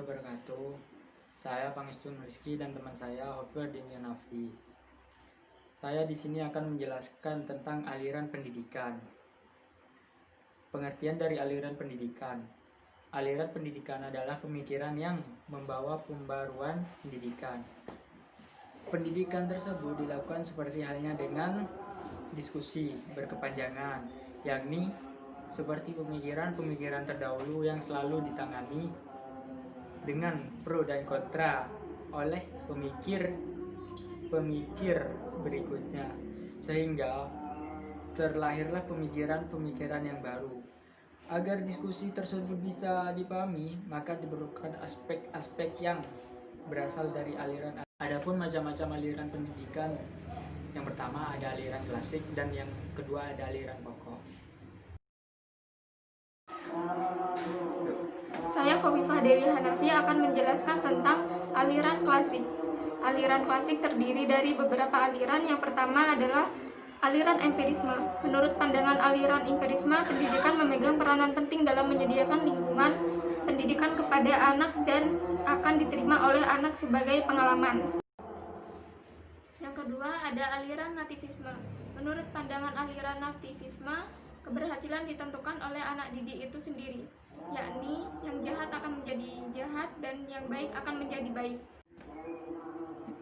wabarakatuh. Saya Pangestun Rizky dan teman saya Hofer Dimianafi. Saya di sini akan menjelaskan tentang aliran pendidikan. Pengertian dari aliran pendidikan. Aliran pendidikan adalah pemikiran yang membawa pembaruan pendidikan. Pendidikan tersebut dilakukan seperti halnya dengan diskusi berkepanjangan, yakni seperti pemikiran-pemikiran terdahulu yang selalu ditangani dengan pro dan kontra oleh pemikir berikutnya, sehingga terlahirlah pemikiran-pemikiran yang baru. Agar diskusi tersebut bisa dipahami, maka diperlukan aspek-aspek yang berasal dari aliran. Adapun macam-macam aliran pendidikan, yang pertama ada aliran klasik dan yang kedua ada aliran pokok. Saya Khofifah Dewi Hanafi akan menjelaskan tentang aliran klasik. Aliran klasik terdiri dari beberapa aliran. Yang pertama adalah aliran empirisme. Menurut pandangan aliran empirisme, pendidikan memegang peranan penting dalam menyediakan lingkungan pendidikan kepada anak dan akan diterima oleh anak sebagai pengalaman. Yang kedua ada aliran nativisme. Menurut pandangan aliran nativisme, keberhasilan ditentukan oleh anak didik itu sendiri, yakni yang jahat akan menjadi jahat dan yang baik akan menjadi baik.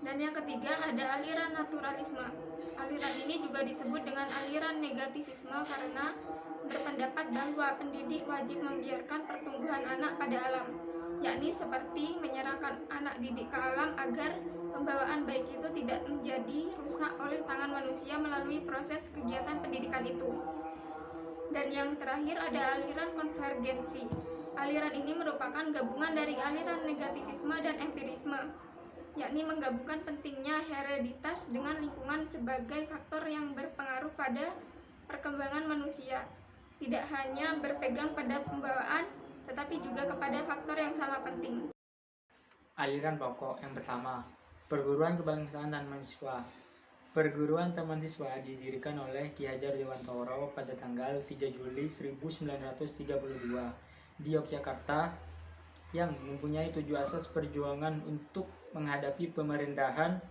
Dan yang ketiga ada aliran naturalisme. Aliran ini juga disebut dengan aliran negativisme karena berpendapat bahwa pendidik wajib membiarkan pertumbuhan anak pada alam, yakni seperti menyerahkan anak didik ke alam agar pembawaan baik itu tidak menjadi rusak oleh tangan manusia melalui proses kegiatan pendidikan itu. Dan yang terakhir ada aliran konvergensi. Aliran ini merupakan gabungan dari aliran negativisme dan empirisme, yakni menggabungkan pentingnya hereditas dengan lingkungan sebagai faktor yang berpengaruh pada perkembangan manusia, tidak hanya berpegang pada pembawaan, tetapi juga kepada faktor yang sama penting. Aliran pokok yang pertama, Perguruan Kebangsaan dan Mahasiswa. Perguruan Taman Siswa didirikan oleh Ki Hajar Dewantoro pada tanggal 3 Juli 1932 di Yogyakarta, yang mempunyai 7 asas perjuangan untuk menghadapi pemerintahan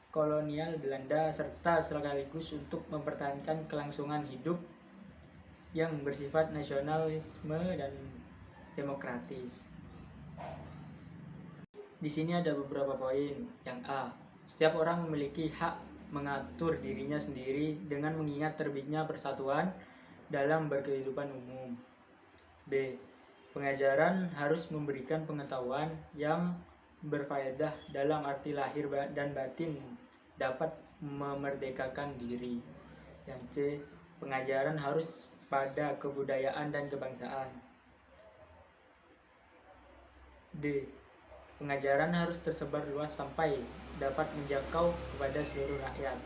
kolonial Belanda serta sekaligus untuk mempertahankan kelangsungan hidup yang bersifat nasionalisme dan demokratis. Di sini ada beberapa poin. Yang A, setiap orang memiliki hak mengatur dirinya sendiri dengan mengingat terbitnya persatuan dalam berkehidupan umum. B, pengajaran harus memberikan pengetahuan yang berfaedah dalam arti lahir dan batin, dapat memerdekakan diri. Yang C, pengajaran harus pada kebudayaan dan kebangsaan. D, pengajaran harus tersebar luas sampai dapat menjangkau kepada seluruh rakyat.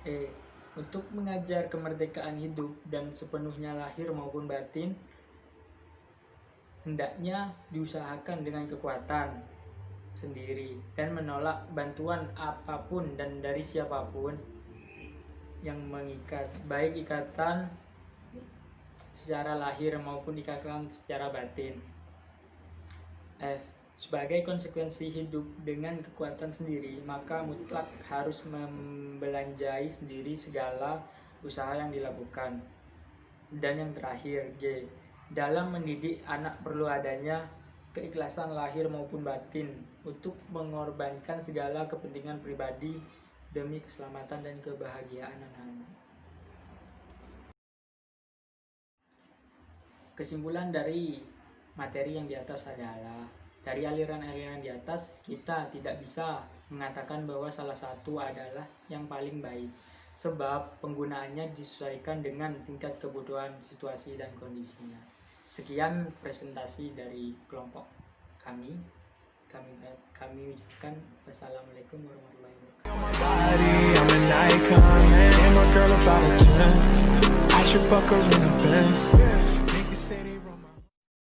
E, untuk mengajar kemerdekaan hidup dan sepenuhnya lahir maupun batin, hendaknya diusahakan dengan kekuatan sendiri dan menolak bantuan apapun dan dari siapapun yang mengikat, baik ikatan secara lahir maupun ikatan secara batin. F, sebagai konsekuensi hidup dengan kekuatan sendiri, maka mutlak harus membelanjai sendiri segala usaha yang dilakukan. Dan yang terakhir, G, dalam mendidik anak perlu adanya keikhlasan lahir maupun batin untuk mengorbankan segala kepentingan pribadi demi keselamatan dan kebahagiaan anak-anak. Kesimpulan dari materi yang di atas adalah, dari aliran-aliran di atas kita tidak bisa mengatakan bahwa salah satu adalah yang paling baik, sebab penggunaannya disesuaikan dengan tingkat kebutuhan, situasi, dan kondisinya. Sekian presentasi dari kelompok kami. Kami ucapkan wassalamualaikum warahmatullahi wabarakatuh.